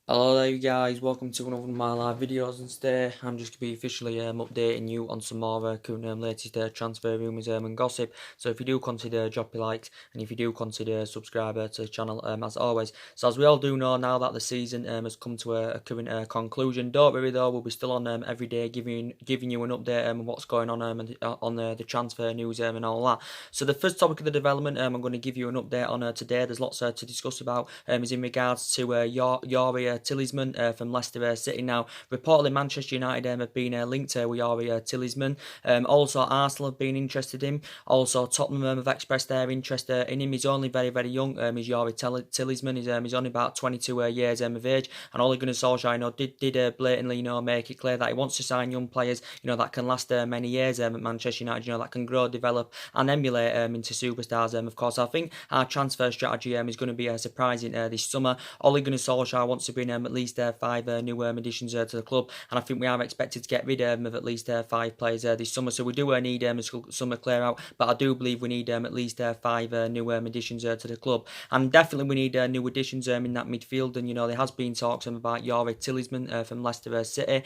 Hello there you guys, welcome to another one of my live videos, and today I'm just going to be officially updating you on some more current latest transfer rumours and gossip. So if you do consider dropping likes, and if you do consider subscribe to the channel as always. So as we all do know now that the season has come to a current conclusion, don't worry though, we'll be still on every day giving you an update on what's going on on the transfer news and all that. So the first topic of the development I'm going to give you an update on today. There's lots to discuss about is in regards to Youri Tillysman from Leicester City. Now, reportedly Manchester United have been linked with Youri Tillysman. Also, Arsenal have been interested in him. Also, Tottenham have expressed their interest in him. He's only very, very young. He's Youri Tillysman. He's only about 22 years of age. And Ole Gunnar Solskjaer, did blatantly, make it clear that he wants to sign young players, that can last many years at Manchester United, that can grow, develop, and emulate into superstars. Of course, I think our transfer strategy is going to be surprising this summer. Ole Gunnar Solskjaer wants to bring at least 5 new additions to the club, and I think we are expected to get rid of at least 5 players this summer. So we do need a summer clear out, but I do believe we need at least 5 new additions to the club, and definitely we need new additions in that midfield. And there has been talks about Youri Tillysman from Leicester City,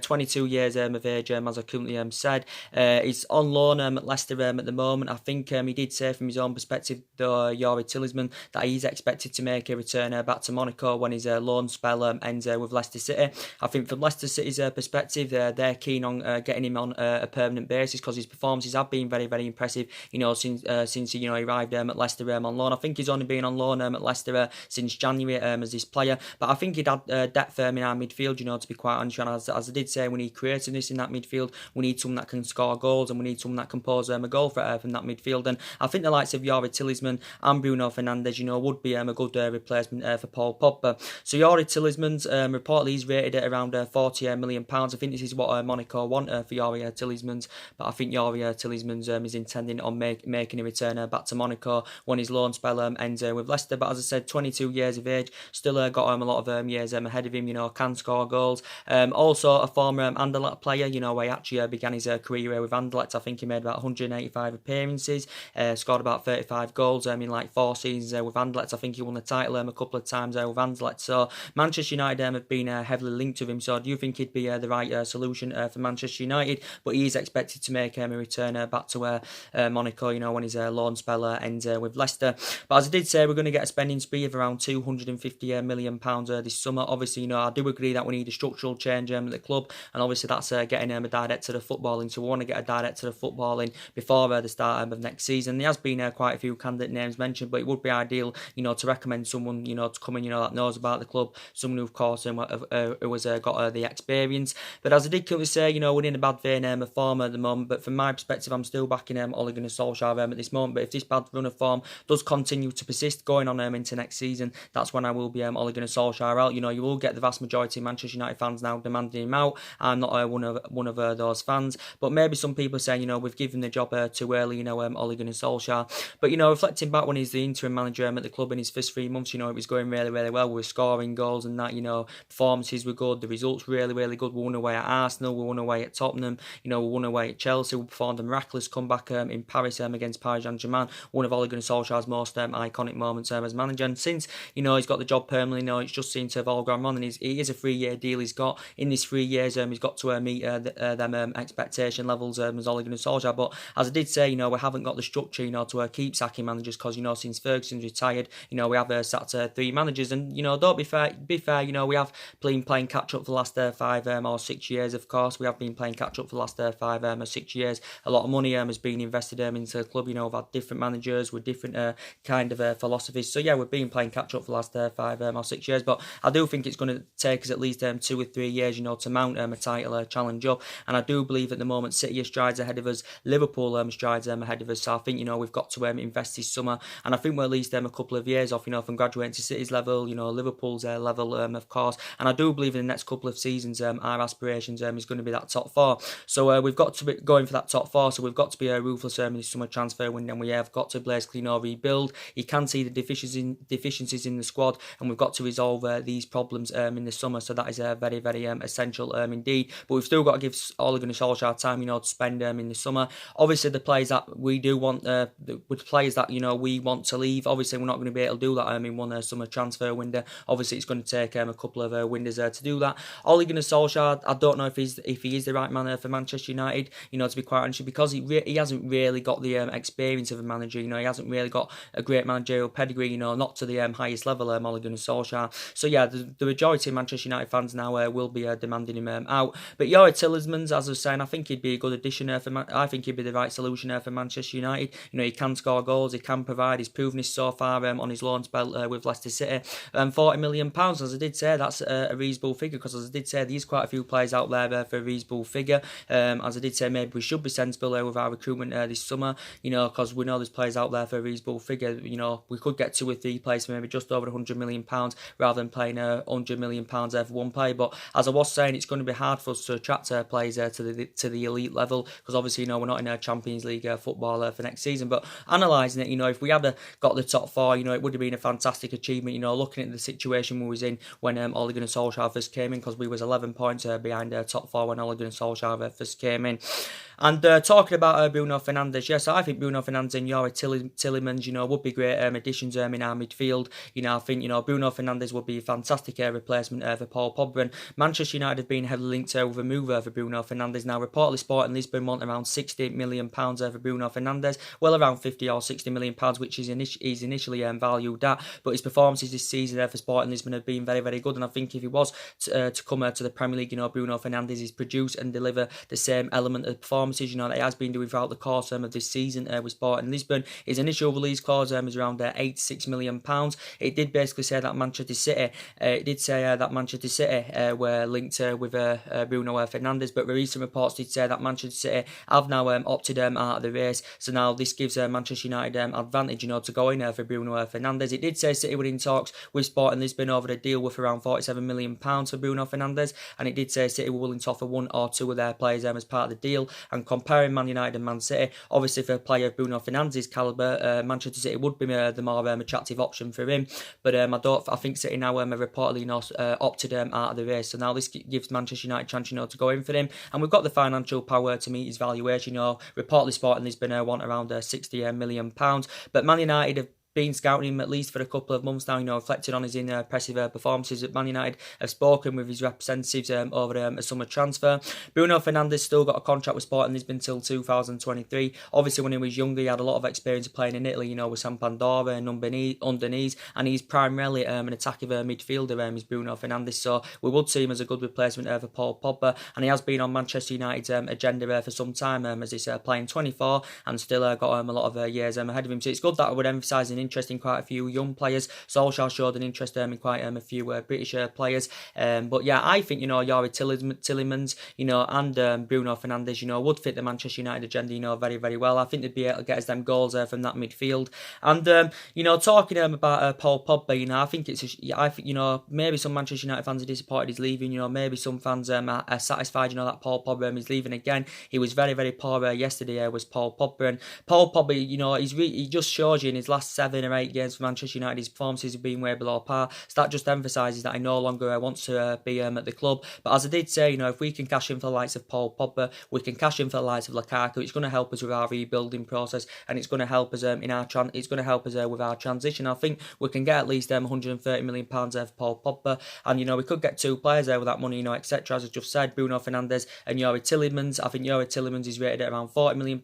22 years of age, as I currently said. He's on loan at Leicester at the moment. I think he did say from his own perspective, though, Youri Tillysman, that he's expected to make a return back to Monaco when his loan spell ends with Leicester City. I think from Leicester City's perspective, they're keen on getting him on a permanent basis because his performances have been very, very impressive. Since he arrived at Leicester on loan. I think he's only been on loan at Leicester since January as this player. But I think he'd had depth in our midfield. To be quite honest, and as I did say, we need creativeness in that midfield. We need someone that can score goals, and we need someone that can pose a goal for from that midfield. And I think the likes of Youri Tillysman and Bruno Fernandes, would be a good replacement for Paul Pogba. So Youri Tillysman's reportedly he's rated at around £40 million. I think this is what Monaco want for Youri Tillysman's. But I think Youri Tillysman's is intending on making a return back to Monaco when his loan spell ends with Leicester. But as I said, 22 years of age, still got a lot of years ahead of him. Can score goals. Also a former Anderlecht player. Where he actually began his career with Anderlecht. I think he made about 185 appearances, scored about 35 goals in like 4 seasons with Anderlecht. I think he won the title a couple of times with Anderlecht. So Manchester United have been heavily linked to him. So do you think he'd be the right solution for Manchester United? But he is expected to make a return back to Monaco, when his loan spell ends with Leicester. But as I did say, we're going to get a spending spree of around £250 million this summer. Obviously, I do agree that we need a structural change at the club, and obviously that's getting a director of footballing. So we want to get a director of footballing before the start of next season. There has been quite a few candidate names mentioned, but it would be ideal, to recommend someone, to come in, that knows about the club, someone who, of course, who has got the experience. But as I did currently say, we're in a bad vein of form at the moment. But from my perspective, I'm still backing Ole Gunnar Solskjaer at this moment. But if this bad run of form does continue to persist going on into next season, that's when I will be Ole Gunnar Solskjaer out. You will get the vast majority of Manchester United fans now demanding him out. I'm not one of those fans, but maybe some people saying, we've given the job too early, Ole Gunnar Solskjaer. But reflecting back when he's the interim manager at the club in his first 3 months, it was going really, really well. We were scoring goals and that, performances were good, the results really, really good. We won away at Arsenal, we won away at Tottenham, we won away at Chelsea. We performed a miraculous comeback in Paris against Paris Saint-Germain, one of Ole Gunnar Solskjaer's most iconic moments as manager. And since he's got the job permanently, it's just seemed to have all gone wrong. And he is a 3-year deal he's got. In these 3 years, he's got to meet them expectation levels as Ole Gunnar Solskjaer. But as I did say, we haven't got the structure, to keep sacking managers because since Ferguson's retired, we have sacked 3 managers. And don't be fair, we have been playing catch up for the last 5 or 6 years. Of course, we have been playing catch up for the last 5 or 6 years. A lot of money has been invested into the club. We've had different managers with different kind of philosophies. So yeah, we've been playing catch up for the last 5 or 6 years. But I do think it's going to take us at least 2 or 3 years, to mount a title challenge up. And I do believe at the moment City are strides ahead of us, Liverpool strides ahead of us. So I think we've got to invest this summer, and I think we're at least a couple of years off, from graduating to City's level, Liverpool's level, of course. And I do believe in the next couple of seasons, our aspirations is going to be that top 4. So we've got to be going for that top 4. So we've got to be ruthless in this summer transfer window, and we have got to basically rebuild. You can see the deficiencies in the squad, and we've got to resolve these problems in the summer. So that is very, very essential indeed. But we've still got to give Ole Gunnar Solskjaer time, to spend in the summer. Obviously, the players that we do want, with players that we want to leave, obviously we're not going to be able to do that in one summer transfer window. Obviously, it's going to take a couple of windows to do that. Ole Gunnar Solskjaer, I don't know if he is the right man for Manchester United, to be quite honest, because he hasn't really got the experience of a manager. He hasn't really got a great managerial pedigree, not to the highest level, Ole Gunnar Solskjaer. So yeah, the majority of Manchester United fans now will be demanding him out. But Youri Tielemans, as I was saying, I think he'd be a good addition I think he'd be the right solution for Manchester United. He can score goals, he can provide. He's proven this so far on his loan spell with Leicester City. £40 million, as I did say, that's a reasonable figure, because as I did say, there's quite a few players out there for a reasonable figure. As I did say, maybe we should be sensible with our recruitment this summer, because we know there's players out there for a reasonable figure. We could get 2 or 3 players for maybe just over £100 million rather than playing £100 million for one player. But as I was saying, it's going to be hard for us to attract players to the elite level, because obviously we're not in a Champions League football for next season. But analysing it, if we had got the top 4, it would have been a fantastic achievement. Looking at the situation we was in when Ole Gunnar Solskjaer first came in, because we was 11 points behind top 4 when Ole Gunnar Solskjaer first came in. And talking about Bruno Fernandes, yes, I think Bruno Fernandes and Youri Tielemans, would be great additions in our midfield. I think Bruno Fernandes would be a fantastic replacement for Paul Pogba. And Manchester United have been heavily linked with a move for Bruno Fernandes. Now, reportedly, Sporting Lisbon want around £60 million for Bruno Fernandes. Well, around £50 or £60 million, which is initially valued at. But his performances this season for Sporting Lisbon have been very, very good. And I think if he was to come to the Premier League, Bruno Fernandes is produce and deliver the same element of performances, that he has been doing throughout the course of this season with Sporting Lisbon. His initial release clause is around £86 million. It did basically say that Manchester City, were linked with Bruno Fernandes, but the recent reports did say that Manchester City have now opted out of the race. So now this gives Manchester United advantage, to go in for Bruno Fernandes. It did say City were in talks with Sporting Lisbon over a deal worth around £47 million for Bruno Fernandes, and it did say City were willing to offer 1 or 2 of their players as part of the deal. And comparing Man United and Man City, obviously for a player of Bruno Fernandes' calibre, Manchester City would be the more attractive option for him. But I think City now have reportedly opted out of the race. So now this gives Manchester United a chance, to go in for him. And we've got the financial power to meet his valuation. Reportedly Sporting Lisbon want around £60 million. But Man United have been scouting him at least for a couple of months now, reflecting on his impressive performances at Man United. Have spoken with his representatives over a summer transfer. Bruno Fernandes still got a contract with Sporting Lisbon until 2023. Obviously, when he was younger, he had a lot of experience of playing in Italy, with Sampdoria and Udinese, and he's primarily an attacking midfielder, is Bruno Fernandes. So we would see him as a good replacement for Paul Pogba, and he has been on Manchester United's agenda for some time, as he's playing 24 and still got a lot of years ahead of him. So it's good that I would emphasise an interest in quite a few young players. Solskjaer showed an interest in quite a few British players. But yeah, I think, Youri Tielemans, and Bruno Fernandes, would fit the Manchester United agenda, very, very well. I think they'd be able to get us them goals from that midfield. And, talking about Paul Pogba, I think maybe some Manchester United fans are disappointed he's leaving. Maybe some fans are satisfied, that Paul Pogba is leaving again. He was very, very poor yesterday, was Paul Pogba. And Paul Pogba, he just shows you in his last 7 or 8 games for Manchester United, his performances have been way below par. So that just emphasises that he no longer wants to be at the club. But as I did say, if we can cash in for the likes of Paul Pogba, we can cash in for the likes of Lukaku. It's going to help us with our rebuilding process, and it's going to help us with our transition. I think we can get at least £130 million for Paul Pogba, and we could get 2 players there with that money, etc. As I just said, Bruno Fernandes and Youri Tielemans. I think Youri Tielemans is rated at around £40 million.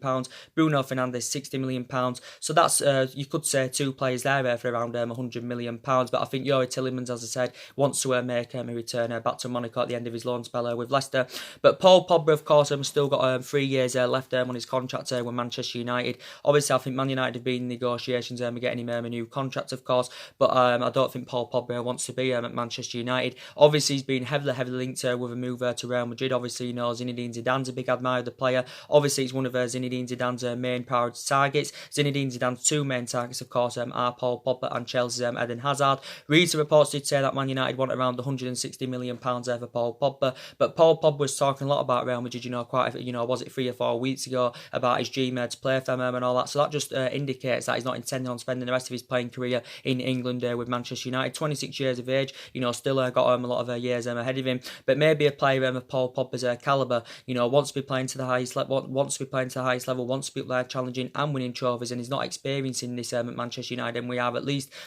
Bruno Fernandes £60 million. So that's you could say 2 players there for around £100 million. But I think Youri Tielemans, as I said, wants to make a return back to Monaco at the end of his loan spell with Leicester. But Paul Pogba, of course, still got 3 years left on his contract with Manchester United. Obviously, I think Man United have been in negotiations getting him a new contract, of course. But I don't think Paul Pogba wants to be at Manchester United. Obviously, he's been heavily linked with a move to Real Madrid. Obviously, Zinedine Zidane's a big admirer of the player. Obviously, it's one of Zinedine Zidane's main priority targets. Zinedine Zidane's 2 main targets, of course, are Paul Pogba and Chelsea's Eden Hazard. Recent reports did say that Man United want around £160 million for Paul Pogba. But Paul Pogba was talking a lot about Real Madrid, was it 3 or 4 weeks ago, about his dream to play for them and all that. So that just indicates that he's not intending on spending the rest of his playing career in England with Manchester United. 26 years of age, still got a lot of years ahead of him. But maybe a player of Paul Pogba's calibre, wants to be playing to the highest level, wants to be there challenging and winning trophies, and he's not experiencing this Manchester Manchester United, and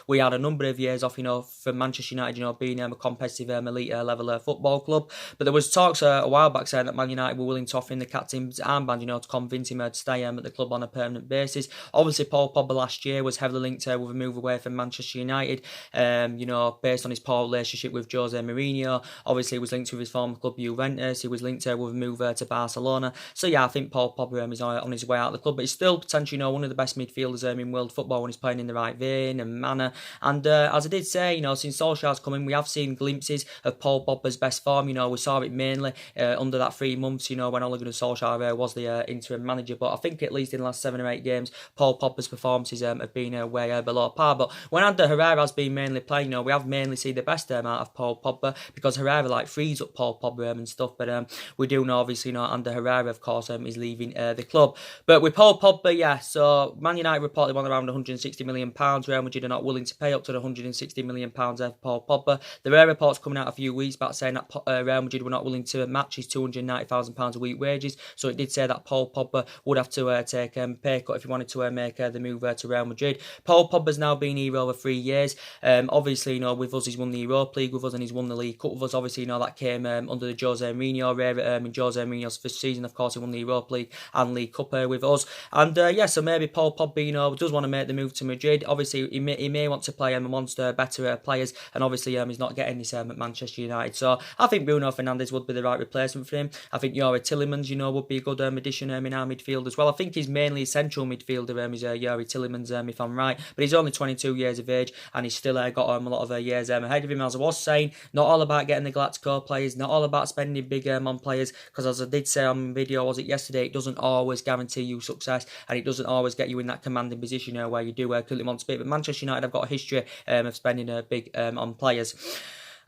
we had a number of years off, from Manchester United, being a competitive elite level football club. But there was talks a while back saying that Man United were willing to offer him the captain's armband, to convince him to stay at the club on a permanent basis. Obviously, Paul Pogba last year was heavily linked with a move away from Manchester United, based on his poor relationship with Jose Mourinho. Obviously, he was linked with his former club Juventus. He was linked with a move to Barcelona. So yeah, I think Paul Pogba is on his way out of the club, but he's still potentially, one of the best midfielders in world football when he's playing in the right vein and manner. And as I did say, since Solskjaer's come in, we have seen glimpses of Paul Pogba's best form. We saw it mainly under that 3 months, when Ole Gunnar Solskjaer was the interim manager. But I think at least in the last 7 or 8 games, Paul Pogba's performances have been way below par. But when Ander Herrera has been mainly playing, we have mainly seen the best out of Paul Pogba, because Herrera frees up Paul Pogba and stuff. But we do know, obviously, Ander Herrera, of course, is leaving the club. But with Paul Pogba, yeah, so Man United reportedly want around £160 million. Real Madrid are not willing to pay up to the £160 million for Paul Pogba. There were reports coming out a few weeks back saying that Real Madrid were not willing to match his £290,000 a week wages. So it did say that Paul Pogba would have to take a pay cut if he wanted to make the move to Real Madrid. Paul Pogba's now been here over 3 years. Obviously, with us, he's won the Europa League with us, and he's won the League Cup with us. Obviously, that came under the Jose Mourinho era. In Jose Mourinho's first season, of course, he won the Europa League and League Cup with us. And so maybe Paul Pogba, does want to make the move to Madrid. Obviously, he may want to play amongst better players, and obviously he's not getting this at Manchester United. So I think Bruno Fernandes would be the right replacement for him. I think Youri Tielemans, would be a good addition in our midfield as well. I think he's mainly a central midfielder, is Youri Tielemans, if I'm right. But he's only 22 years of age, and he's still got a lot of years ahead of him. As I was saying, not all about getting the Galactico players, not all about spending big on players, because as I did say on video, was it yesterday, it doesn't always guarantee you success, and it doesn't always get you in that commanding position where you do currently want to be. But Manchester United have got a history of spending big on players.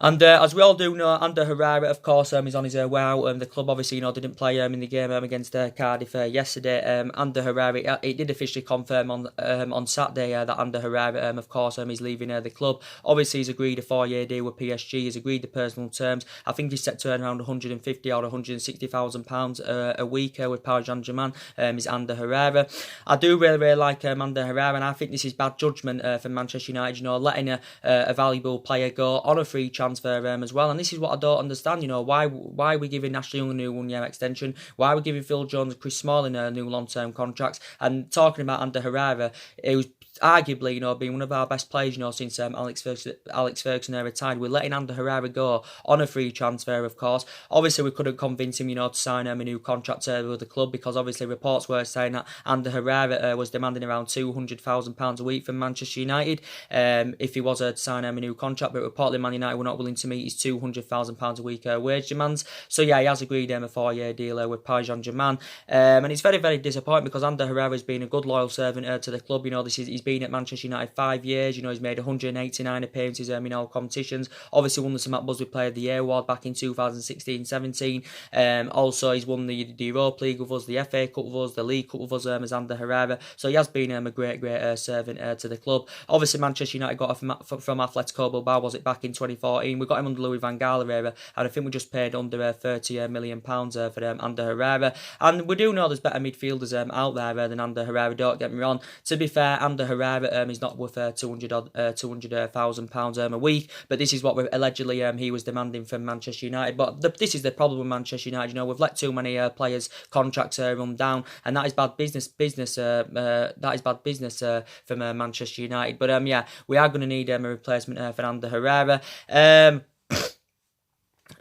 And as we all do know, Ander Herrera, of course, is on his way out. The club obviously, didn't play in the game against Cardiff yesterday. Ander Herrera, it did officially confirm on Saturday that Ander Herrera, of course, is leaving the club. Obviously, he's agreed a 4-year deal with PSG. He's agreed the personal terms. I think he's set to earn around £150,000 or £160,000 a week with Paris Saint-Germain. Is Ander Herrera. I do really like Ander Herrera, and I think this is bad judgment from Manchester United. Letting a valuable player go on a free transfer as well. And this is what I don't understand. Why are we giving Ashley Young a new 1-year extension? Why are we giving Phil Jones and Chris Smalling new long-term contracts? And talking about Ander Herrera, it was arguably, being one of our best players, since Alex Ferguson retired. We're letting Ander Herrera go on a free transfer, of course. Obviously, we couldn't convince him, to sign a new contract with the club, because obviously reports were saying that Ander Herrera was demanding around £200,000 a week from Manchester United if he was to sign a new contract. But reportedly, Man United were not willing to meet his £200,000 a week wage demands. So yeah, he has agreed a 4-year deal with Paris Saint-Germain, and it's very, very disappointing, because Ander Herrera has been a good loyal servant to the club. He's been at Manchester United 5 years. He's made 189 appearances in all competitions. Obviously won the St Matt Busby Player of the Year award back in 2016-17. Also, he's won the Europa League with us, the FA Cup with us, the League Cup with us as Ander Herrera. So he has been a great servant to the club. Obviously, Manchester United got from Atletico Bilbao, was it back in 2014? We got him under Louis van Gaal era, and I think we just paid under £30 million for Ander Herrera. And we do know there's better midfielders out there than Ander Herrera, don't get me wrong. To be fair, Ander Herrera is not worth £200,000 a week, but this is what allegedly he was demanding from Manchester United. But this is the problem with Manchester United. We've let too many players' contracts run down, and that is bad business. That is bad business from Manchester United. But yeah, we are going to need a replacement for Ander Herrera.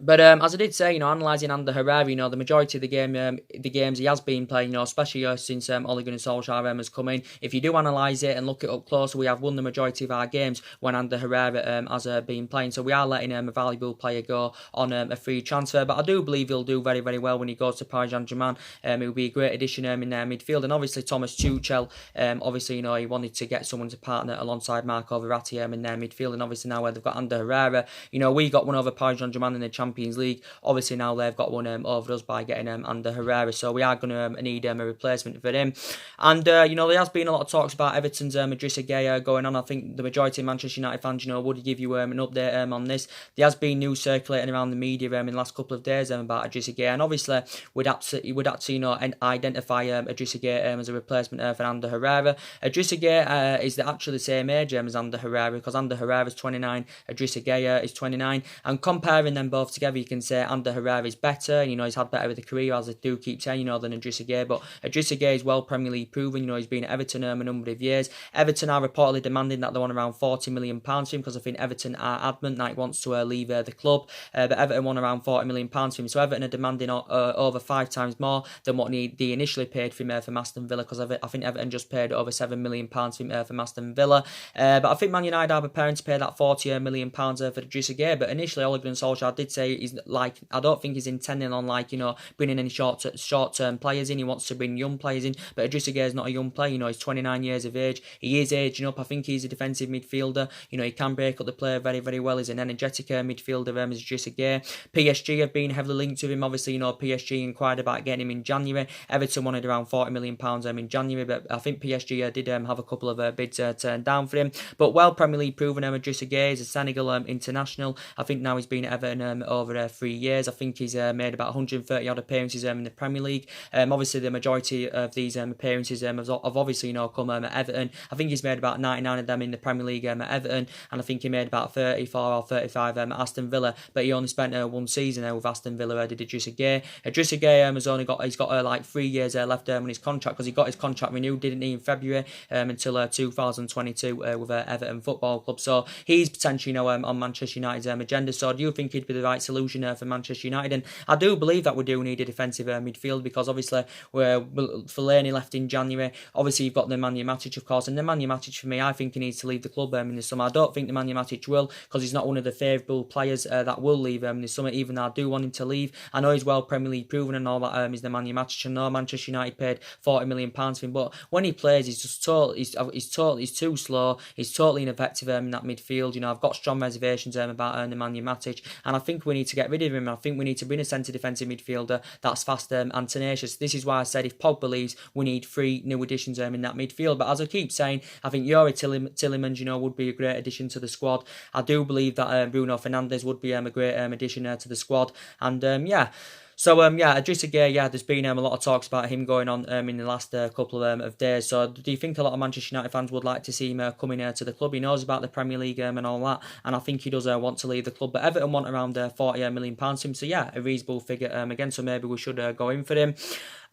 But as I did say, analysing Ander Herrera, the majority of the games he has been playing, especially since Ole Gunnar Solskjaer has come in. If you do analyse it and look it up closer, we have won the majority of our games when Ander Herrera has been playing. So we are letting a valuable player go on a free transfer. But I do believe he'll do very, very well when he goes to Paris Saint-Germain. He'll be a great addition in their midfield. And obviously Thomas Tuchel, obviously he wanted to get someone to partner alongside Marco Verratti in their midfield. And obviously now where they've got Ander Herrera, we got one over Paris Saint-Germain in the Champions Champions League. Obviously now they've got one over us by getting Ander Herrera, so we are going to need a replacement for him. And you know, there has been a lot of talks about Everton's Idrissa Gueye going on. I think the majority of Manchester United fans, you know, would give you an update on this. There has been news circulating around the media in the last couple of days about Idrissa Gueye, and obviously would actually you know identify Idrissa Gueye as a replacement for Ander Herrera. Idrissa Gueye is actually the same age as Ander Herrera, because Ander Herrera is 29, Idrissa Gueye is 29, and comparing them both together, you can say Ander Herrera is better. You know, he's had better of the career, as I do keep saying, you know, than Idrissa Gueye. But Idrissa Gueye is well Premier League proven. You know, he's been at Everton a number of years. Everton are reportedly demanding that they want around £40 million for him, because I think Everton are adamant that he wants to leave the club. But Everton want around £40 million for him, so Everton are demanding over 5 times more than what they initially paid for him from Aston Villa, because I think Everton just paid over £7 million for him from Aston Villa. But I think Man United are preparing to pay that £40 million for Idrissa Gueye. But initially, Ole Gunnar Solskjaer did say he's like, I don't think he's intending on, like, you know, bringing any short-term players in. He wants to bring young players in. But Idrissa Gueye is not a young player. You know, he's 29 years of age. He is aging up. I think he's a defensive midfielder. You know, he can break up the play very, very well. He's an energetic midfielder, as Idrissa Gueye. PSG have been heavily linked to him. Obviously, you know, PSG inquired about getting him in January. Everton wanted around £40 million in January, but I think PSG did have a couple of bids turned down for him. But well Premier League proven, Idrissa Gueye is a Senegal international. I think now he's been at Everton over 3 years. I think he's made about 130 odd appearances in the Premier League. Obviously, the majority of these appearances have obviously, you know, come at Everton. I think he's made about 99 of them in the Premier League at Everton, and I think he made about 34 or 35 at Aston Villa. But he only spent 1 season with Aston Villa. Did Idrissa Gueye? Idrissa Gueye has only got like 3 years left on his contract, because he got his contract renewed, didn't he, in February until 2022 with Everton Football Club. So he's potentially, you know, on Manchester United's agenda. So do you think he'd be the right solution for Manchester United? And I do believe that we do need a defensive midfield, because obviously Fellaini left in January. Obviously you've got Nemanja Matic, of course, and Nemanja Matic, for me, I think he needs to leave the club in the summer. I don't think Nemanja Matic will, because he's not one of the favourable players that will leave in the summer, even though I do want him to leave. I know he's well Premier League proven and all that is Nemanja Matic. I know Manchester United paid £40 million for him, but when he plays, he's just he's too slow. He's totally ineffective in that midfield. You know, I've got strong reservations about Nemanja Matic, and I think we need to get rid of him. I think we need to bring a centre defensive midfielder that's fast and tenacious. This is why I said if Pogba leaves, we need 3 new additions in that midfield. But as I keep saying, I think Youri Tielemans, you know, would be a great addition to the squad. I do believe that Bruno Fernandes would be a great addition to the squad, and yeah. So, Idrissa Gueye, there's been a lot of talks about him going on in the last couple of days. So, do you think a lot of Manchester United fans would like to see him coming to the club? He knows about the Premier League and all that, and I think he does want to leave the club. But Everton want around £40 million for him, so yeah, a reasonable figure again, so maybe we should go in for him.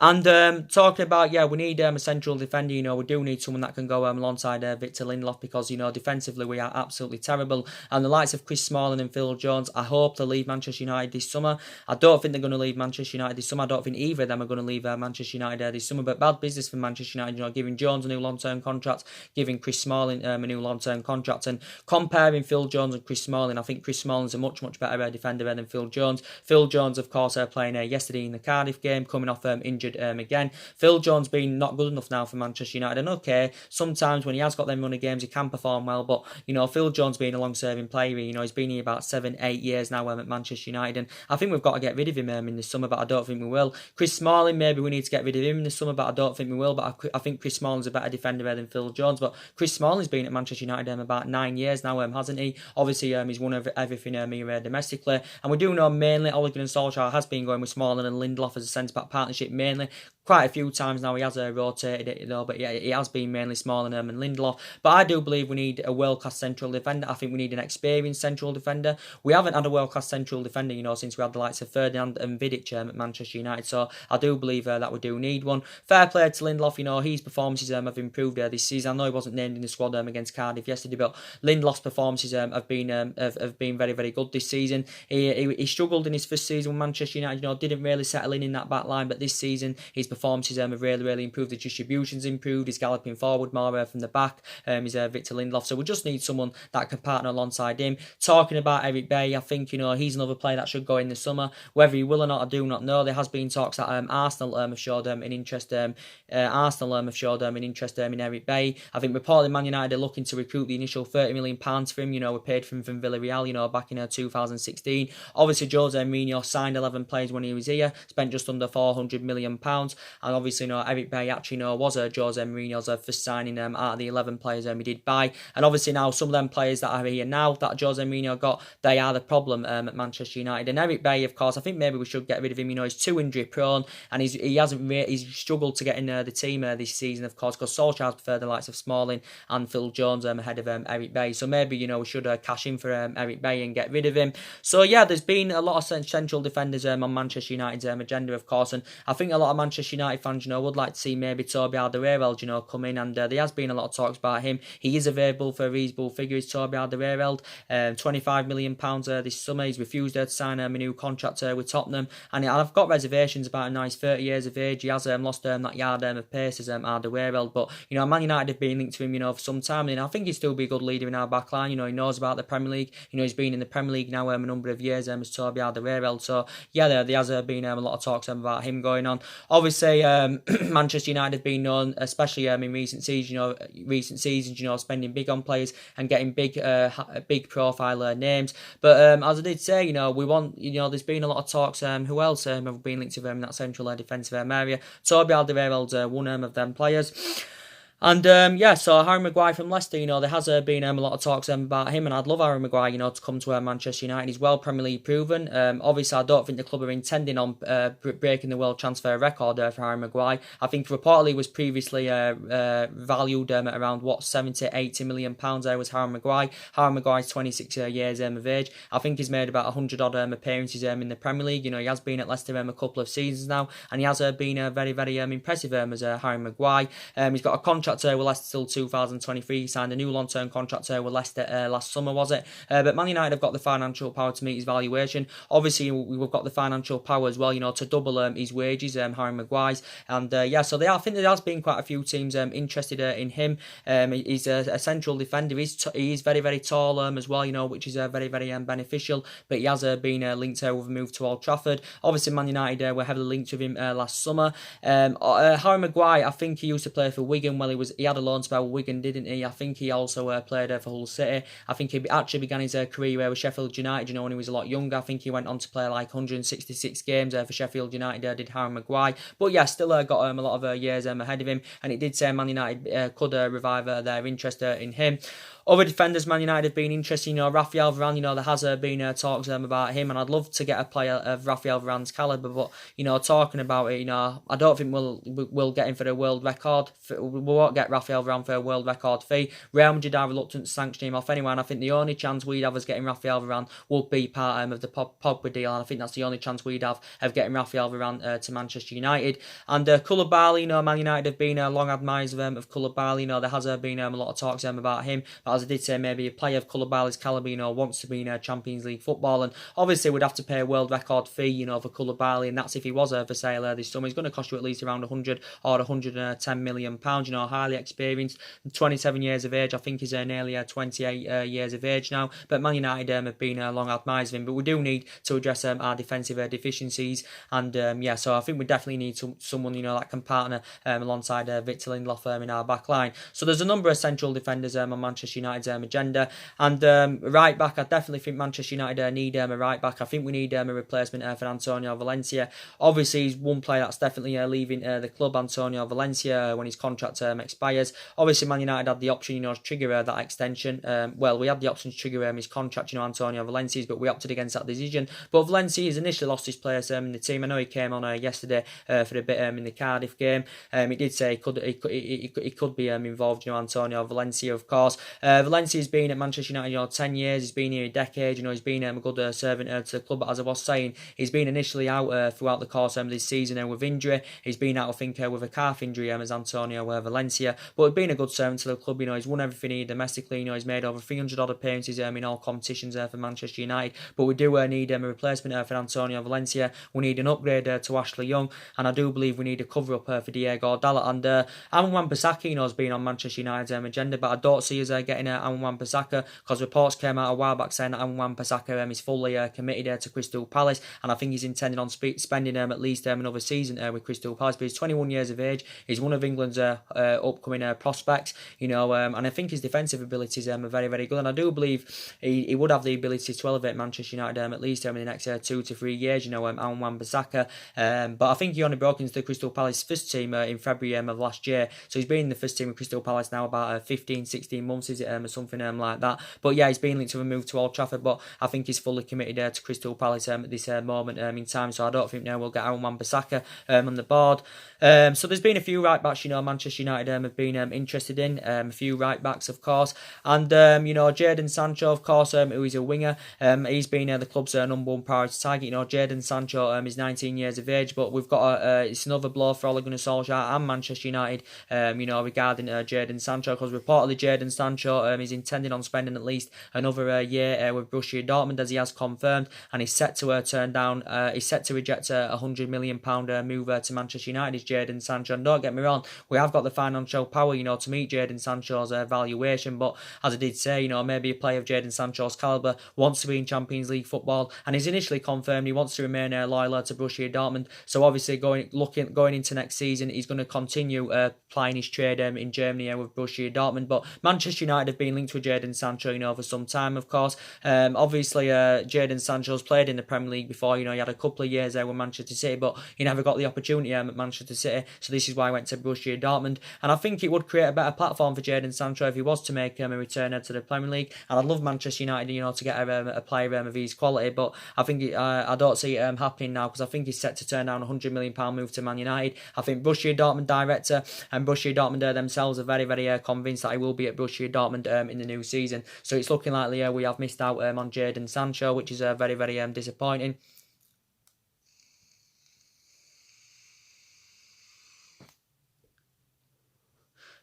And talking about, we need a central defender. You know, we do need someone that can go alongside Victor Lindelof, because, you know, defensively we are absolutely terrible. And the likes of Chris Smalling and Phil Jones, I hope they leave Manchester United this summer. I don't think they're going to leave Manchester United this summer. I don't think either of them are going to leave Manchester United this summer. But bad business for Manchester United, you know, giving Jones a new long-term contract, giving Chris Smalling a new long-term contract, and comparing Phil Jones and Chris Smalling, I think Chris Smalling's a much, much better defender than Phil Jones. Phil Jones, of course, playing yesterday in the Cardiff game, coming off injured again. Phil Jones being not good enough now for Manchester United, and okay, sometimes when he has got them running games, he can perform well, but, you know, Phil Jones being a long-serving player, you know, he's been here about 7-8 years now at Manchester United, and I think we've got to get rid of him in the summer, but I don't think we will. Chris Smalling, maybe we need to get rid of him in the summer, but I don't think we will. But I think Chris Smalling's a better defender than Phil Jones. But Chris Smalling's been at Manchester United about 9 years now, hasn't he? Obviously, he's won everything here domestically, and we do know mainly Ole Gunnar Solskjaer has been going with Smalling and Lindelof as a centre-back partnership mainly. Quite a few times now he has rotated it, though, but yeah, it has been mainly Smalling and Lindelof. But I do believe we need a world-class central defender. I think we need an experienced central defender. We haven't had a world-class central defender, you know, since we had the likes of Ferdinand and Vidic at Manchester United. So I do believe that we do need one. Fair play to Lindelof, you know, his performances have improved this season. I know he wasn't named in the squad against Cardiff yesterday, but Lindelof's performances have been very, very good this season. He struggled in his first season with Manchester United, you know, didn't really settle in that back line, but this season he's performances have really improved. The distribution's improved. He's galloping forward more from the back. He's Victor Lindelof. So we just need someone that can partner alongside him. Talking about Eric Bailly, I think, you know, he's another player that should go in the summer. Whether he will or not, I do not know. There has been talks that Arsenal have showed an interest. Arsenal have showed an interest in Eric Bailly. I think reportedly Man United are looking to recruit the initial £30 million for him. You know, we paid for him from Villarreal, you know, back in 2016. Obviously, Jose Mourinho signed 11 players when he was here, spent just under £400 million. And obviously, you know, Eric Bailly actually, you know, was Jose Mourinho's first signing out of the 11 players he did buy. And obviously now some of them players that are here now that Jose Mourinho got, they are the problem at Manchester United. And Eric Bailly, of course, I think maybe we should get rid of him. You know, he's too injury prone, and he's struggled to get in the team this season, of course, because Solskjaer's preferred the likes of Smalling and Phil Jones ahead of Eric Bailly. So maybe, you know, we should cash in for Eric Bailly and get rid of him. So yeah, there's been a lot of central defenders on Manchester United's agenda, of course, and I think a lot of Manchester United fans, you know, would like to see maybe Toby Alderweireld, you know, come in, and there has been a lot of talks about him. He is available for a reasonable figure, is Toby Alderweireld, £25 million this summer. He's refused to sign a new contract with Tottenham, and I've got reservations about him now. He's 30 years of age. He has lost that yard of pace as Alderweireld, but you know, Man United have been linked to him, you know, for some time, and I think he'd still be a good leader in our back line. You know, he knows about the Premier League. You know, he's been in the Premier League now a number of years as Toby Alderweireld. So yeah, there has been a lot of talks about him going on. Obviously, Manchester United have been known, especially in recent seasons, you know, spending big on players and getting big profile names. But as I did say, you know, we want, you know, there's been a lot of talks. Who else have been linked to them in that central defensive area? Toby Alderweireld's one of them players. And yeah, so Harry Maguire from Leicester, you know, there has been a lot of talks about him, and I'd love Harry Maguire, you know, to come to Manchester United. He's well Premier League proven. Obviously, I don't think the club are intending on breaking the world transfer record for Harry Maguire. I think reportedly was previously valued at around 70-80 million pounds. There was Harry Maguire. Harry Maguire's 26 years of age. I think he's made about 100 odd appearances in the Premier League. You know, he has been at Leicester a couple of seasons now, and he has been very impressive as Harry Maguire. He's got a contract with Leicester till 2023. He signed a new long-term contract with Leicester last summer, was it? But Man United have got the financial power to meet his valuation. Obviously, we've got the financial power as well, you know, to double his wages, Harry Maguire's. And yeah, so I think there has been quite a few teams interested in him. He's a central defender. He's very tall as well, you know, which is very beneficial. But he has been linked with a move to Old Trafford. Obviously, Man United were heavily linked with him last summer. Harry Maguire, I think he used to play for Wigan. Well, he had a loan spell with Wigan, didn't he? I think he also played for Hull City. I think he actually began his career with Sheffield United, you know, when he was a lot younger. I think he went on to play like 166 games for Sheffield United, did Harry Maguire. But yeah, still got a lot of years ahead of him, and it did say Man United could revive their interest in him. Other defenders Man United have been interested, you know, Rafael Varane, you know, there has been talks about him, and I'd love to get a player of Rafael Varane's calibre, but, you know, talking about it, you know, I don't think we'll get him for a world record. We won't get Rafael Varane for a world record fee. Real Madrid are reluctant to sanction him off anyway, and I think the only chance we'd have as getting Rafael Varane would be part of the Pogba deal, and I think that's the only chance we'd have of getting Rafael Varane to Manchester United. And Koulibaly, you know, Man United have been long admirers of Koulibaly, you know, there has been a lot of talks about him, but as I did say, maybe a player of Koulibaly's calibre, you know, wants to be in Champions League football, and obviously would have to pay a world record fee, you know, for Koulibaly, and that's if he was for sale this summer. He's going to cost you at least around 100 or 110 million pounds, you know, highly experienced, 27 years of age. I think he's nearly 28 years of age now, but Man United have been long admirers of him, but we do need to address our defensive deficiencies, and yeah, so I think we definitely need someone, you know, that can partner alongside Victor Lindelof in our back line. So there's a number of central defenders on Manchester United's agenda, and right back, I definitely think Manchester United need a right back. I think we need a replacement for Antonio Valencia. Obviously, he's one player that's definitely leaving the club, Antonio Valencia, when his contract expires. Obviously, Man United had the option, you know, to trigger that extension. Well, we had the option to trigger his contract, you know, Antonio Valencia's, but we opted against that decision. But Valencia has initially lost his place in the team. I know he came on yesterday for a bit in the Cardiff game. He did say he could be involved, you know, Antonio Valencia, of course. Valencia's been at Manchester United, you know, 10 years. He's been here a decade. You know, he's been a good servant to the club. But as I was saying, he's been initially out throughout the course of this season with injury. He's been out, I think, with a calf injury as Antonio Valencia. Valencia, but he's been a good servant to the club. You know, he's won everything here domestically. You know, he's made over 300 odd appearances in all competitions for Manchester United. But we do need a replacement for Antonio Valencia. We need an upgrade to Ashley Young, and I do believe we need a cover up for Diego Dalot. And Aaron Wan-Bissaka, you know, has been on Manchester United's agenda, but I don't see us getting Aaron Wan-Bissaka, because reports came out a while back saying that Aaron Wan-Bissaka is fully committed to Crystal Palace, and I think he's intending on spending at least another season with Crystal Palace. But he's 21 years of age. He's one of England's upcoming prospects, you know, and I think his defensive abilities are very, very good, and I do believe he would have the ability to elevate Manchester United at least in the next 2 to 3 years, you know, Aaron Wan-Bissaka. But I think he only broke into the Crystal Palace first team in February of last year, so he's been in the first team with Crystal Palace now about 15-16 months, is it, or something like that. But yeah, he's been linked to a move to Old Trafford, but I think he's fully committed to Crystal Palace at this moment in time, so I don't think we'll get Aaron Wan-Bissaka on the board. So there's been a few right backs, you know, Manchester United have been interested in, a few right backs, of course, and you know, Jadon Sancho, of course, who is a winger. He's been the club's number one priority target. You know, Jadon Sancho is 19 years of age, but we've got it's another blow for Ole Gunnar Solskjaer and Manchester United, you know, regarding Jadon Sancho, because reportedly Jadon Sancho is intending on spending at least another year with Borussia Dortmund, as he has confirmed, and he's set to turn down, he's set to reject a £100 million move to Manchester United, is Jadon Sancho. And don't get me wrong, we have got the financial power, you know, to meet Jadon Sancho's valuation, but as I did say, you know, maybe a player of Jadon Sancho's calibre wants to be in Champions League football, and he's initially confirmed he wants to remain loyal to Borussia Dortmund. So obviously going into next season, he's going to continue plying his trade in Germany with Borussia Dortmund. But Manchester United have been linked with Jadon Sancho, you know, for some time, of course. Obviously, Jadon Sancho's played in the Premier League before. You know, he had a couple of years there with Manchester City, but he never got the opportunity at Manchester City. So this is why he went to Borussia Dortmund, and I think it would create a better platform for Jadon Sancho if he was to make a return to the Premier League. And I'd love Manchester United, you know, to get a player of his quality, but I think I don't see it happening now, because I think he's set to turn down a £100 million move to Man United. I think Borussia Dortmund director and Borussia Dortmund themselves are very, very convinced that he will be at Borussia Dortmund in the new season. So it's looking likely we have missed out on Jadon Sancho, which is very, very disappointing.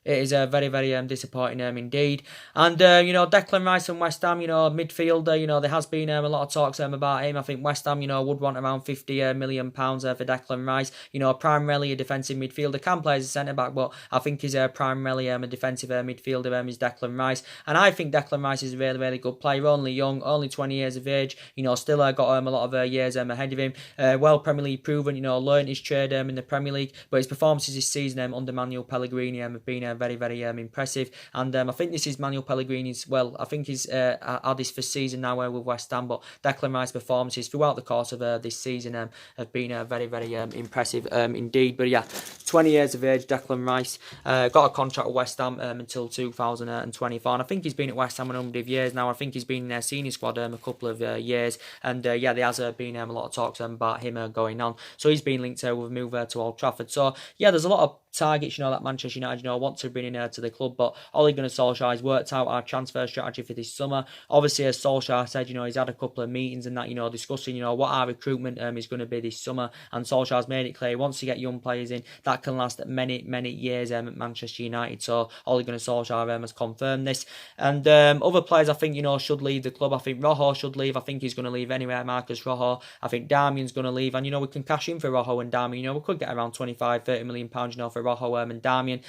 It is very, very disappointing indeed. And, you know, Declan Rice and West Ham, you know, midfielder, you know, there has been a lot of talks about him. I think West Ham, you know, would want around £50 million for Declan Rice. You know, primarily a defensive midfielder, can play as a centre-back, but I think he's primarily a defensive midfielder is Declan Rice. And I think Declan Rice is a really, really good player, only young, only 20 years of age, you know, still got a lot of years ahead of him. Well Premier League proven, you know, learned his trade in the Premier League, but his performances this season under Manuel Pellegrini have been very, very impressive. And I think this is Manuel Pellegrini's, well, I think he's had his first season now with West Ham, but Declan Rice's performances throughout the course of this season have been very, very impressive indeed. But yeah, 20 years of age, Declan Rice, got a contract with West Ham until 2024, and I think he's been at West Ham a number of years now. I think he's been in their senior squad a couple of years, and yeah, there has been a lot of talks about him going on. So he's been linked with a move to Old Trafford. So yeah, there's a lot of targets, you know, that Manchester United, you know, want to bring in to the club, but Ole Gunnar Solskjaer has worked out our transfer strategy for this summer. Obviously, as Solskjaer said, you know, he's had a couple of meetings and that, you know, discussing, you know, what our recruitment is going to be this summer, and Solskjaer's made it clear he wants to get young players in that can last many, many years at Manchester United. So Ole Gunnar Solskjaer has confirmed this. And other players, I think, you know, should leave the club. I think Rojo should leave. I think he's going to leave anyway, Marcus Rojo. I think Darmian's going to leave, and, you know, we can cash in for Rojo and Darmian. You know, we could get around £25-30 million, you know, for Rojo and Darmian.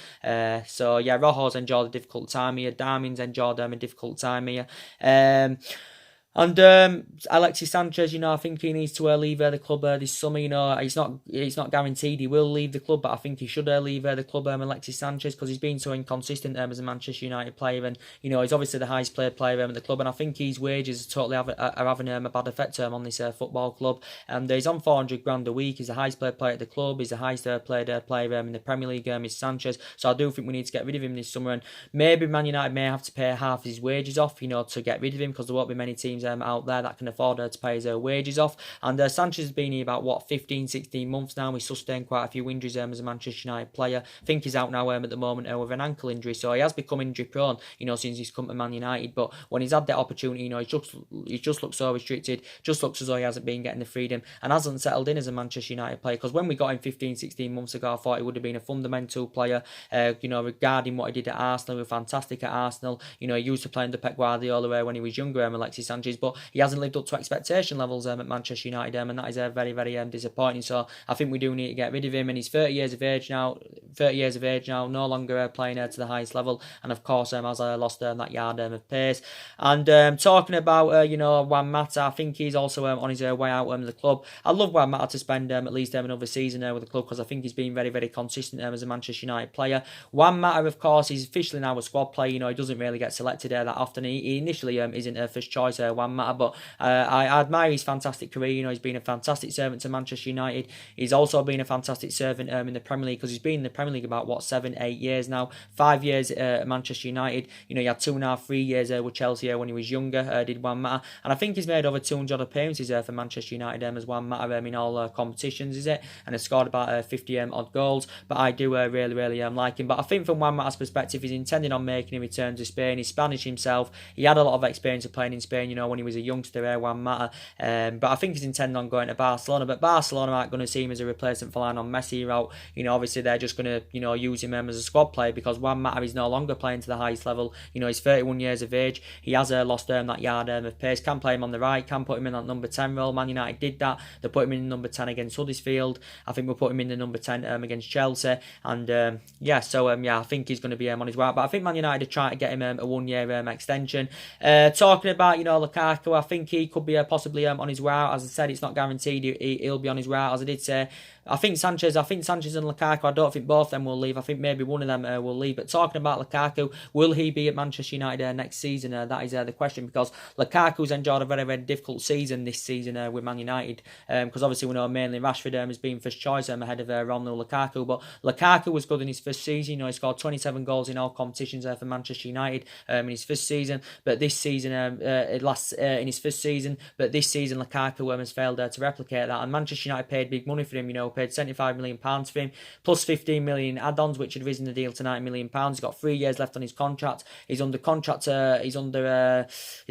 So yeah, Rojo's enjoyed a difficult time here. Darmian's enjoyed a difficult time here. And Alexis Sanchez, you know, I think he needs to leave the club this summer. You know, it's not guaranteed he will leave the club, but I think he should leave the club, Alexis Sanchez, because he's been so inconsistent as a Manchester United player, and, you know, he's obviously the highest paid player at the club, and I think his wages totally are having a bad effect on this football club. And he's on £400,000 a week. He's the highest paid player at the club. He's the highest paid player in the Premier League. Is Sanchez. So I do think we need to get rid of him this summer, and maybe Man United may have to pay half his wages off, you know, to get rid of him, because there won't be many teams teams out there that can afford to pay his wages off. And Sanchez has been here about 15, 16 months now. He's sustained quite a few injuries as a Manchester United player. I think he's out now at the moment with an ankle injury, so he has become injury prone, since he's come to Man United. But when he's had that opportunity, he just looks so restricted, just looks as though he hasn't been getting the freedom and hasn't settled in as a Manchester United player. Because when we got him 15, 16 months ago, I thought he would have been a fundamental player, regarding what he did at Arsenal. He was fantastic at Arsenal. He used to play under Pep Guardiola when he was younger, Alexis Sanchez, but he hasn't lived up to expectation levels at Manchester United, and that is very, very disappointing. So I think we do need to get rid of him, and he's 30 years of age now, no longer playing to the highest level, and of course has lost that yard of pace. And talking about Juan Mata, I think he's also on his way out of the club. I'd love Juan Mata to spend at least another season with the club, because I think he's been very, very consistent as a Manchester United player. Juan Mata, of course, he's officially now a squad player. He doesn't really get selected that often. He initially isn't a first choice, Juan Mata, but I admire his fantastic career. He's been a fantastic servant to Manchester United. He's also been a fantastic servant in the Premier League, because he's been in the Premier League about 7-8 years now. 5 years at Manchester United. He had 2.5, 3 years with Chelsea when he was younger. Did Juan Mata, and I think he's made over 200 appearances for Manchester United as Juan Mata in all competitions, is it? And has scored about 50 odd goals. But I do really, really like him. But I think from Juan Mata's perspective, he's intending on making a return to Spain. He's Spanish himself. He had a lot of experience of playing in Spain, when he was a youngster, Juan Mata. But I think he's intending on going to Barcelona. But Barcelona aren't going to see him as a replacement for Lionel Messi route. Obviously they're just going to, use him as a squad player, because Juan Mata is no longer playing to the highest level. He's 31 years of age. He has lost that yard of pace. Can play him on the right. Can put him in that number 10 role. Man United did that. They put him in number 10 against Huddersfield. I think we'll put him in the number 10 against Chelsea. And I think he's going to be on his way out. But I think Man United are trying to get him a 1 year extension. Talking about Lukaku, I think he could be possibly on his way out. As I said, it's not guaranteed he'll be on his way out. As I did say, I think Sanchez and Lukaku, I don't think both of them will leave. I think maybe one of them will leave. But talking about Lukaku, will he be at Manchester United next season? That is the question, because Lukaku's enjoyed a very, very difficult season this season with Man United. Because obviously we know mainly Rashford has been first choice ahead of Romelu Lukaku. But Lukaku was good in his first season. He scored 27 goals in all competitions for Manchester United in his first season. But this season, in his first season, Lukaku has failed to replicate that. And Manchester United paid big money for him. Paid £75 million for him, plus 15 million add-ons, which had risen the deal to £90 million. He's got 3 years left on his contract. He's under contract. He's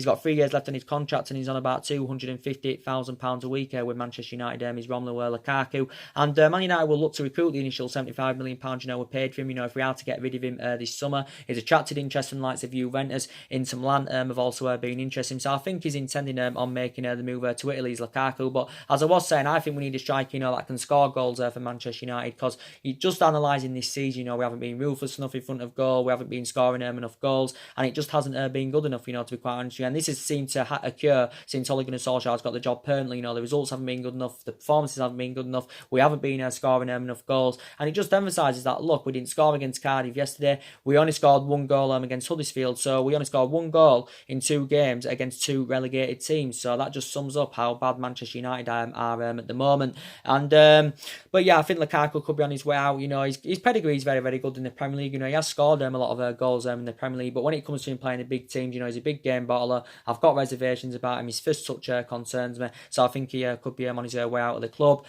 got 3 years left on his contract, and he's on about £258,000 a week with Manchester United. He's Romelu Lukaku, and Man United will look to recruit the initial £75 million. We paid for him. If we are to get rid of him this summer, he's attracted interest from the likes of Juventus. Inter Milan have also been interested. So I think he's intending on making the move to Italy's Lukaku. But as I was saying, I think we need a striker that can score goals for Manchester United, because just analysing this season, we haven't been ruthless enough in front of goal, we haven't been scoring enough goals, and it just hasn't been good enough, to be quite honest with you. And this has seemed to occur since Ole Gunnar Solskjaer's got the job permanently. The results haven't been good enough, the performances haven't been good enough, we haven't been scoring enough goals, and it just emphasises that, look, we didn't score against Cardiff yesterday, we only scored 1 goal against Huddersfield, so we only scored 1 goal in 2 games against 2 relegated teams. So that just sums up how bad Manchester United are at the moment. And but yeah, I think Lukaku could be on his way out. His pedigree is very, very good in the Premier League. He has scored a lot of goals in the Premier League, but when it comes to him playing the big teams, he's a big game battler. I've got reservations about him. His first touch concerns me, so I think he could be on his way out of the club.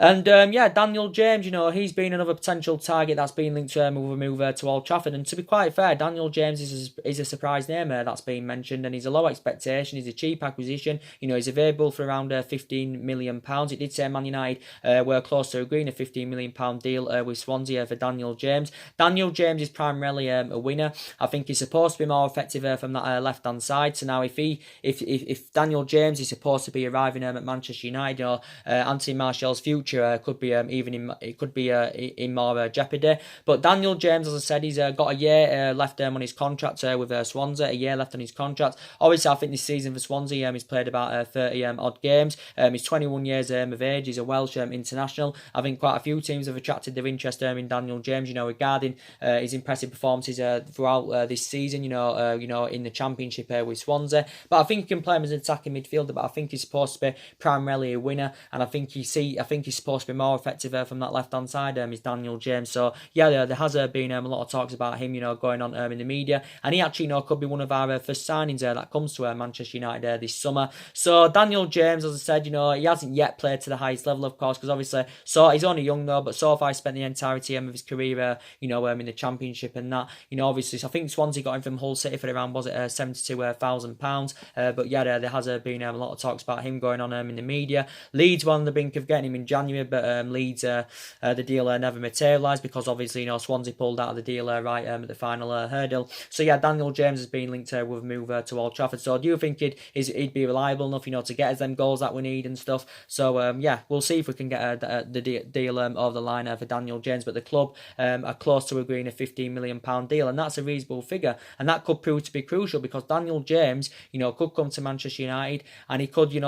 And Daniel James, he's been another potential target that's been linked to with a move to Old Trafford. And to be quite fair, Daniel James is a surprise name that's been mentioned, and he's a low expectation. He's a cheap acquisition. He's available for around £15 million. It did say Man United were close to agreeing a £15 million deal with Swansea for Daniel James. Daniel James is primarily a winner. I think he's supposed to be more effective from that left-hand side. So now if Daniel James is supposed to be arriving at Manchester United, Anthony Martial's future could be in more jeopardy. But Daniel James, as I said, he's got a year left on his contract with Swansea. A year left on his contract. Obviously, I think this season for Swansea, he's played about 30 odd games. He's 21 years of age. He's a Welsh international. I think quite a few teams have attracted their interest in Daniel James. Regarding his impressive performances throughout this season. In the Championship with Swansea. But I think he can play him as an attacking midfielder. But I think he's supposed to be primarily a winner. And I think he's supposed to be more effective from that left-hand side is Daniel James. So yeah, there has been a lot of talks about him, going on in the media, and he actually, could be one of our first signings that comes to Manchester United this summer. So Daniel James, as I said, he hasn't yet played to the highest level, of course, because obviously, so he's only young though, but so far he spent the entirety of his career, in the Championship and that, obviously. So I think Swansea got him from Hull City for around, was it £72,000? But yeah, there has been a lot of talks about him going on in the media. Leeds were on the brink of getting him in January, but Leeds, the deal never materialised because obviously, Swansea pulled out of the deal right at the final hurdle. So yeah, Daniel James has been linked with a move to Old Trafford. So do you think he'd be reliable enough, to get us them goals that we need and stuff? So yeah, we'll see if we can get the deal over the line for Daniel James. But the club are close to agreeing a £15 million deal, and that's a reasonable figure, and that could prove to be crucial because Daniel James, could come to Manchester United, and he could, he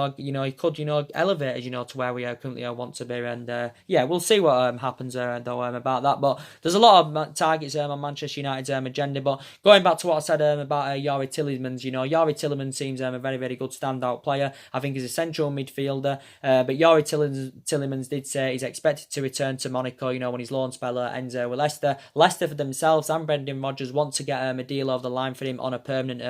could, elevate us, to where we currently want to be. And yeah, we'll see what happens though about that. But there's a lot of targets on Manchester United's agenda. But going back to what I said about Youri Tielemans, Youri Tielemans seems a very, very good standout player. I think he's a central midfielder. But Youri Tielemans did say he's expected to return to Monaco, when his loan spell ends with Leicester. Leicester for themselves and Brendan Rodgers want to get a deal over the line for him on a permanent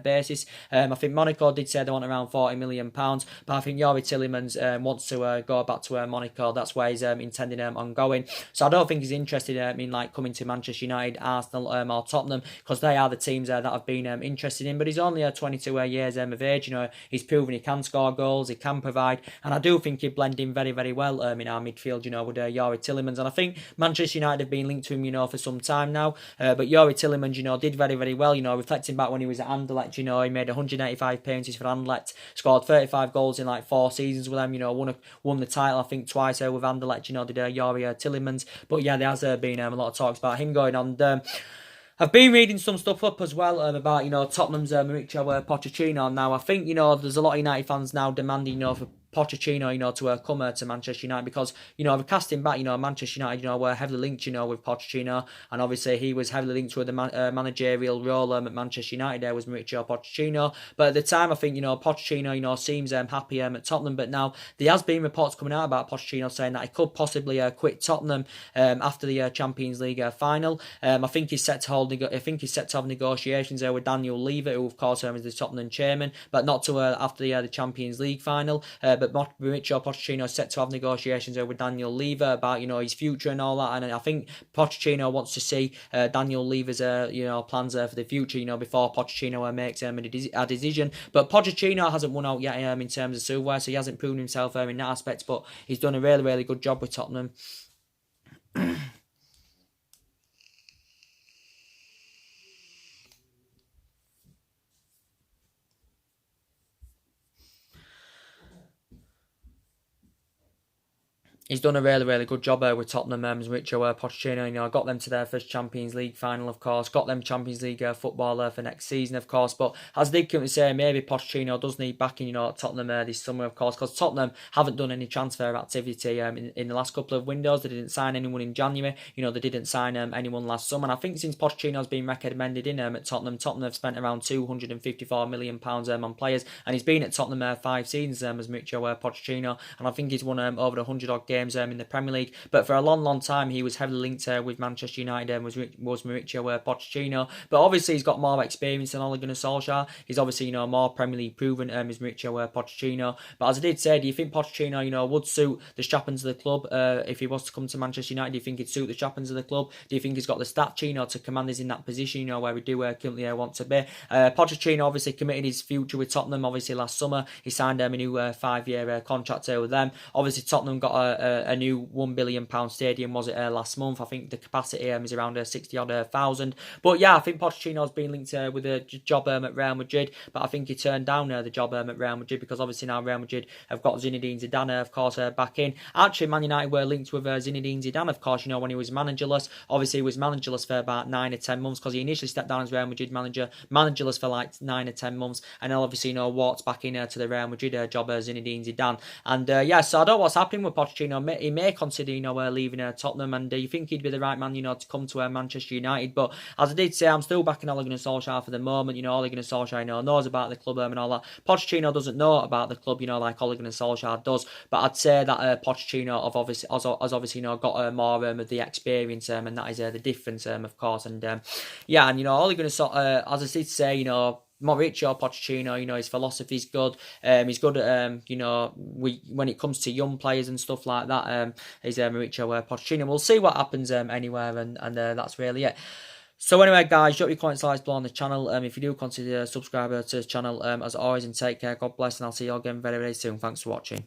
basis. I think Monaco did say they want around £40 million, but I think Youri Tielemans wants to go back to Monaco. That's where he's intending on going. So I don't think he's interested in coming to Manchester United, Arsenal, or Tottenham, because they are the teams that have been interested in. But he's only 22 years of age. He's proven he can score goals, he can provide, and I do think he'd blend in very, very well in our midfield, with Youri Tielemans. And I think Manchester United have been linked to him, for some time now. But Youri Tielemans, did very, very well. Reflecting back when he was at Anderlecht, he made 185 appearances for Anderlecht, scored 35 goals in 4 seasons with them. Won the title I think twice with Anderlecht. Did Youri Tielemans. But yeah, there has been a lot of talks about him going on. I've been reading some stuff up as well about Tottenham's Mauricio Pochettino. Now I think there's a lot of United fans now demanding for Pochettino, to come to Manchester United because, the casting back, Manchester United, were heavily linked, with Pochettino, and obviously he was heavily linked with the managerial role at Manchester United. There was Mauricio Pochettino, but at the time, I think, Pochettino, seems happy at Tottenham, but now there has been reports coming out about Pochettino saying that he could possibly quit Tottenham after the Champions League final. I think he's set to have negotiations with Daniel Levy, who of course is the Tottenham chairman, but not to after the Champions League final. But Mauricio Pochettino is set to have negotiations with Daniel Levy about his future and all that, and I think Pochettino wants to see Daniel Levy's plans for the future before Pochettino makes a decision. But Pochettino hasn't won out yet in terms of silverware, so he hasn't proven himself in that aspect, but he's done a really, really good job with Tottenham. He's done a really, really good job with Tottenham, Mauricio Pochettino. Got them to their first Champions League final, of course. Got them Champions League football for next season, of course. But as they currently say, maybe Pochettino does need backing, at Tottenham this summer, of course, because Tottenham haven't done any transfer activity in the last couple of windows. They didn't sign anyone in January. They didn't sign anyone last summer. And I think since Pochettino's been recommended in at Tottenham have spent around £254 million on players, and he's been at Tottenham 5 seasons as Mauricio Pochettino, and I think he's won over 100 odd games in the Premier League. But for a long, long time, he was heavily linked with Manchester United and was Mauricio Pochettino. But obviously, he's got more experience than Ole Gunnar Solskjaer. He's obviously more Premier League proven as Mauricio Pochettino. But as I did say, do you think Pochettino would suit the strappings of the club if he was to come to Manchester United? Do you think he'd suit the strappings of the club? Do you think he's got the stature to command us in that position where we do currently want to be? Pochettino obviously committed his future with Tottenham. Obviously, last summer he signed a new 5-year contract with them. Obviously, Tottenham got a new £1 billion stadium, was it last month? I think the capacity is around 60,000. But yeah, I think Pochettino's been linked with a job at Real Madrid, but I think he turned down the job at Real Madrid because obviously now Real Madrid have got Zinedine Zidane, of course, back in. Actually, Man United were linked with Zinedine Zidane, of course, when he was managerless. Obviously, he was managerless for about 9 or 10 months because he initially stepped down as Real Madrid manager, managerless for 9 or 10 months, and then obviously, walked back in to the Real Madrid job as Zinedine Zidane. And yeah, so I don't know what's happening with Pochettino he may consider, leaving Tottenham, and you think he'd be the right man, to come to Manchester United. But as I did say, I'm still backing Ole Gunnar Solskjaer for the moment. Ole Gunnar Solskjaer, knows about the club and all that. Pochettino doesn't know about the club, like Ole Gunnar Solskjaer does. But I'd say that Pochettino has obviously got more of the experience, and that is the difference, of course. And Ole Gunnar Solskjaer, as I did say, Mauricio Pochettino, his philosophy's good. He's good at, when it comes to young players and stuff like that. He's Mauricio Pochettino. We'll see what happens anywhere, and that's really it. So anyway, guys, drop your comments below on the channel. If you do, consider subscribing to the channel as always, and take care. God bless, and I'll see you all again very, very soon. Thanks for watching.